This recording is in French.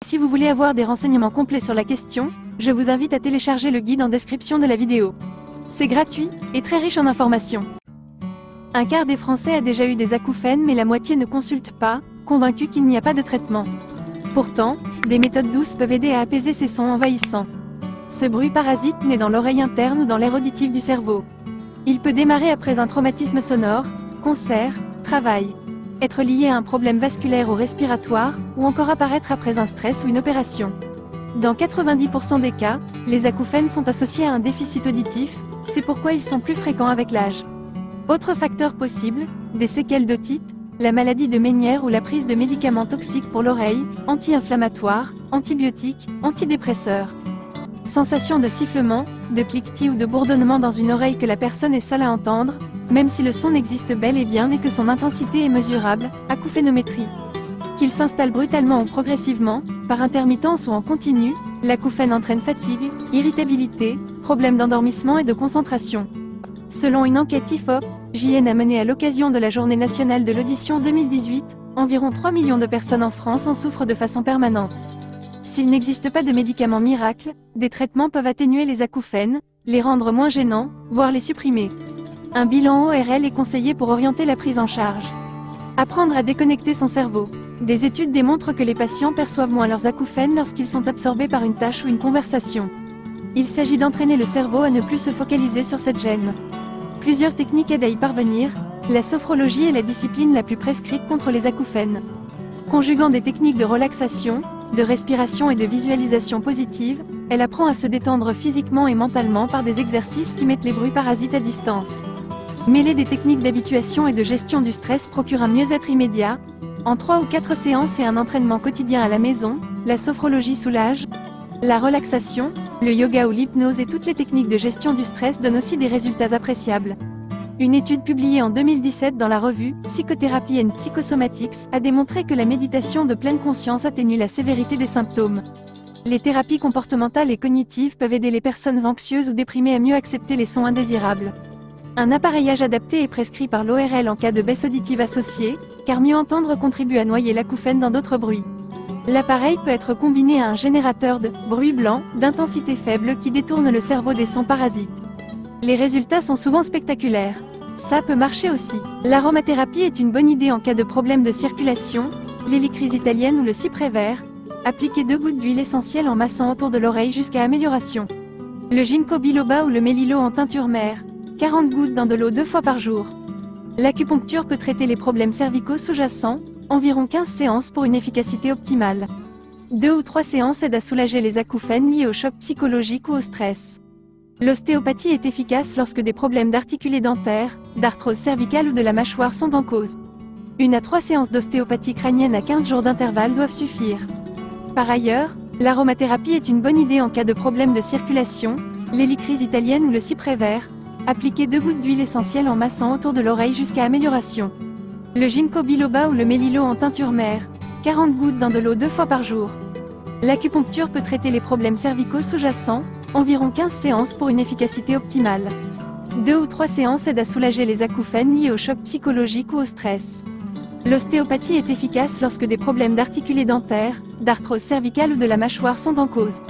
Si vous voulez avoir des renseignements complets sur la question, je vous invite à télécharger le guide en description de la vidéo. C'est gratuit et très riche en informations. Un quart des Français a déjà eu des acouphènes, mais la moitié ne consulte pas, convaincu qu'il n'y a pas de traitement. Pourtant, des méthodes douces peuvent aider à apaiser ces sons envahissants. Ce bruit parasite naît dans l'oreille interne ou dans l'aire auditive du cerveau. Il peut démarrer après un traumatisme sonore, concert, travail, être lié à un problème vasculaire ou respiratoire, ou encore apparaître après un stress ou une opération. Dans 90% des cas, les acouphènes sont associés à un déficit auditif, c'est pourquoi ils sont plus fréquents avec l'âge. Autre facteur possible, des séquelles d'otite, la maladie de Ménière ou la prise de médicaments toxiques pour l'oreille, anti-inflammatoires, antibiotiques, antidépresseurs. Sensation de sifflement, de cliquetis ou de bourdonnement dans une oreille que la personne est seule à entendre, même si le son existe bel et bien et que son intensité est mesurable, acouphénométrie. Qu'il s'installe brutalement ou progressivement, par intermittence ou en continu, l'acouphène entraîne fatigue, irritabilité, problèmes d'endormissement et de concentration. Selon une enquête IFOP, JN a mené à l'occasion de la Journée nationale de l'audition 2018, environ 3 millions de personnes en France en souffrent de façon permanente. S'il n'existe pas de médicaments miracles, des traitements peuvent atténuer les acouphènes, les rendre moins gênants, voire les supprimer. Un bilan ORL est conseillé pour orienter la prise en charge. Apprendre à déconnecter son cerveau. Des études démontrent que les patients perçoivent moins leurs acouphènes lorsqu'ils sont absorbés par une tâche ou une conversation. Il s'agit d'entraîner le cerveau à ne plus se focaliser sur cette gêne. Plusieurs techniques aident à y parvenir. La sophrologie est la discipline la plus prescrite contre les acouphènes. Conjuguant des techniques de relaxation, de respiration et de visualisation positive, elle apprend à se détendre physiquement et mentalement par des exercices qui mettent les bruits parasites à distance. Mêler des techniques d'habituation et de gestion du stress procure un mieux-être immédiat. En 3 ou 4 séances et un entraînement quotidien à la maison, la sophrologie soulage. La relaxation, le yoga ou l'hypnose et toutes les techniques de gestion du stress donnent aussi des résultats appréciables. Une étude publiée en 2017 dans la revue Psychotherapy and Psychosomatics a démontré que la méditation de pleine conscience atténue la sévérité des symptômes. Les thérapies comportementales et cognitives peuvent aider les personnes anxieuses ou déprimées à mieux accepter les sons indésirables. Un appareillage adapté est prescrit par l'ORL en cas de baisse auditive associée, car mieux entendre contribue à noyer l'acouphène dans d'autres bruits. L'appareil peut être combiné à un générateur de bruit blanc d'intensité faible qui détourne le cerveau des sons parasites. Les résultats sont souvent spectaculaires. Ça peut marcher aussi. L'aromathérapie est une bonne idée en cas de problème de circulation, l'hélicryse italienne ou le cyprès vert. Appliquez 2 gouttes d'huile essentielle en massant autour de l'oreille jusqu'à amélioration. Le ginkgo biloba ou le mélilo en teinture mère. 40 gouttes dans de l'eau 2 fois par jour. L'acupuncture peut traiter les problèmes cervicaux sous-jacents, environ 15 séances pour une efficacité optimale. 2 ou 3 séances aident à soulager les acouphènes liés au choc psychologique ou au stress. L'ostéopathie est efficace lorsque des problèmes d'articulés dentaires, d'arthrose cervicale ou de la mâchoire sont en cause. 1 à 3 séances d'ostéopathie crânienne à 15 jours d'intervalle doivent suffire. Par ailleurs, l'aromathérapie est une bonne idée en cas de problème de circulation, l'hélicryse italienne ou le cyprès vert. Appliquez 2 gouttes d'huile essentielle en massant autour de l'oreille jusqu'à amélioration. Le ginkgo biloba ou le mélilo en teinture mère. 40 gouttes dans de l'eau 2 fois par jour. L'acupuncture peut traiter les problèmes cervicaux sous-jacents, environ 15 séances pour une efficacité optimale. 2 ou 3 séances aident à soulager les acouphènes liés au choc psychologique ou au stress. L'ostéopathie est efficace lorsque des problèmes d'articulés dentaires, d'arthrose cervicale ou de la mâchoire sont en cause.